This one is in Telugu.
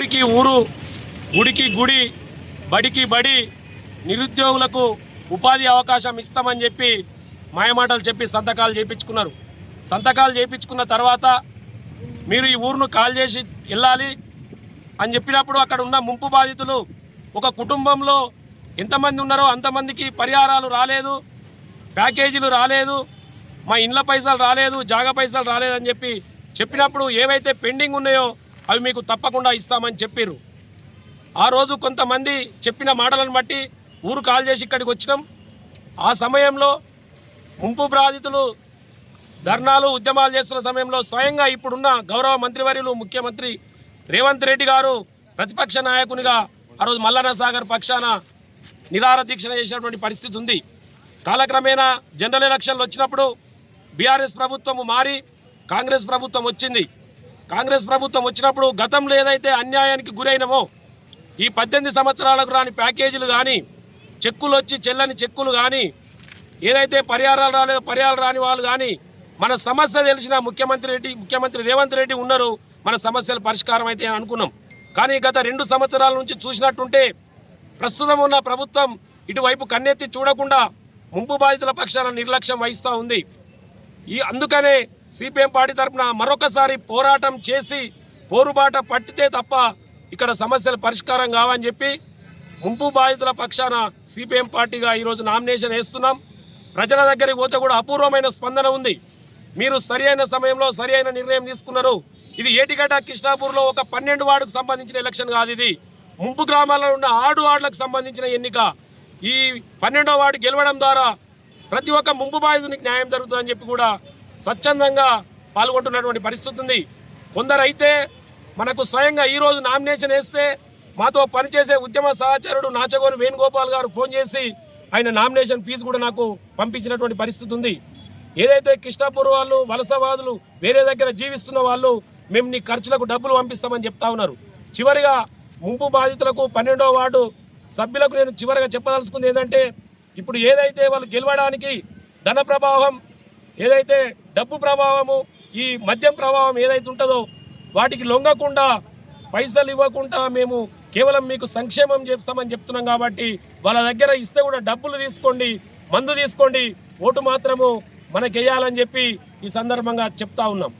ఊరికి ఊరు, గుడికి గుడి, బడికి బడి, నిరుద్యోగులకు ఉపాధి అవకాశం ఇస్తామని చెప్పి మాయమాటలు చెప్పి సంతకాలు చేయించుకున్నారు. సంతకాలు చేయించుకున్న తర్వాత మీరు ఈ ఊరును కాల్ చేసి వెళ్ళాలి అని చెప్పినప్పుడు అక్కడ ఉన్న ముంపు బాధితులు ఒక కుటుంబంలో ఎంతమంది ఉన్నారో అంతమందికి పరిహారాలు రాలేదు, ప్యాకేజీలు రాలేదు, మా ఇండ్ల పైసలు రాలేదు, జాగా పైసలు రాలేదని చెప్పినప్పుడు ఏవైతే పెండింగ్ ఉన్నాయో అవి మీకు తప్పకుండా ఇస్తామని చెప్పారు. ఆ రోజు కొంతమంది చెప్పిన మాటలను బట్టి ఊరు కాల్ చేసి ఇక్కడికి వచ్చినాం. ఆ సమయంలో ముంపు బాధితులు ధర్నాలు ఉద్యమాలు చేస్తున్న సమయంలో స్వయంగా ఇప్పుడున్న గౌరవ మంత్రివర్యులు ముఖ్యమంత్రి రేవంత్ రెడ్డి గారు ప్రతిపక్ష నాయకునిగా ఆ రోజు మల్లన్న సాగర్ పక్షాన నిరాహార దీక్ష చేసినటువంటి పరిస్థితి ఉంది. కాలక్రమేణా జనరల్ ఎలక్షన్లు వచ్చినప్పుడు బీఆర్ఎస్ ప్రభుత్వం మారి కాంగ్రెస్ ప్రభుత్వం వచ్చింది. కాంగ్రెస్ ప్రభుత్వం వచ్చినప్పుడు గతంలో ఏదైతే అన్యాయానికి గురైనమో ఈ 18 సంవత్సరాలకు రాని ప్యాకేజీలు కానీ, చెక్కులు వచ్చి చెల్లని చెక్కులు కానీ, ఏదైతే పరిహారాలు రాలేదో పరిహారాలు రాని వాళ్ళు కానీ మన సమస్య తెలిసిన ముఖ్యమంత్రి రేవంత్ రెడ్డి ఉన్నారు, మన సమస్యలు పరిష్కారం అయితే అనుకున్నాం. కానీ గత 2 సంవత్సరాల నుంచి చూసినట్టుంటే ప్రస్తుతం ఉన్న ప్రభుత్వం ఇటువైపు కన్నెత్తి చూడకుండా ముంపు బాధితుల పక్షాన నిర్లక్ష్యం వహిస్తూ ఉంది. అందుకనే సిపిఎం పార్టీ తరఫున మరొకసారి పోరాటం చేసి పోరుబాట పట్టితే తప్ప ఇక్కడ సమస్యలు పరిష్కారం కావని చెప్పి ముంపు బాధితుల పక్షాన సిపిఎం పార్టీగా ఈరోజు నామినేషన్ వేస్తున్నాం. ప్రజల దగ్గరికి పోతే కూడా అపూర్వమైన స్పందన ఉంది. మీరు సరియైన సమయంలో సరియైన నిర్ణయం తీసుకున్నారు. ఇది ఏటిగడ్డ కృష్ణాపూర్లో ఒక 12 వార్డుకు సంబంధించిన ఎలక్షన్ కాదు, ఇది ముంపు గ్రామాల్లో ఉన్న 6 వార్డులకు సంబంధించిన ఎన్నిక. ఈ 12వ వార్డు గెలవడం ద్వారా ప్రతి ఒక్క ముంపు బాధితునికి న్యాయం జరుగుతుందని చెప్పి కూడా స్వచ్ఛందంగా పాల్గొంటున్నటువంటి పరిస్థితి ఉంది. కొందరైతే మనకు స్వయంగా ఈరోజు నామినేషన్ వేస్తే మాతో పనిచేసే ఉద్యమ సహచరుడు నాచగోని వేణుగోపాల్ గారు ఫోన్ చేసి ఆయన నామినేషన్ ఫీజు కూడా నాకు పంపించినటువంటి పరిస్థితి ఉంది. ఏదైతే కృష్ణాపూర్ వాళ్ళు వలసవాదులు వేరే దగ్గర జీవిస్తున్న వాళ్ళు మేము నీ ఖర్చులకు డబ్బులు పంపిస్తామని చెప్తా ఉన్నారు. చివరిగా ముంపు బాధితులకు 12వ వార్డు సభ్యులకు నేను చివరిగా చెప్పదలుచుకుంది ఏంటంటే, ఇప్పుడు ఏదైతే వాళ్ళు గెలవడానికి ధన ప్రభావం, ఏదైతే డబ్బు ప్రభావము, ఈ మద్యం ప్రభావం ఏదైతే ఉంటుందో వాటికి లొంగకుండా పైసలు ఇవ్వకుండా మేము కేవలం మీకు సంక్షేమం చేస్తామని చెప్తున్నాం. కాబట్టి వాళ్ళ దగ్గర ఇస్తే కూడా డబ్బులు తీసుకోండి, మందు తీసుకోండి, ఓటు మాత్రము మనకేయాలని చెప్పి ఈ సందర్భంగా చెప్తా ఉన్నాం.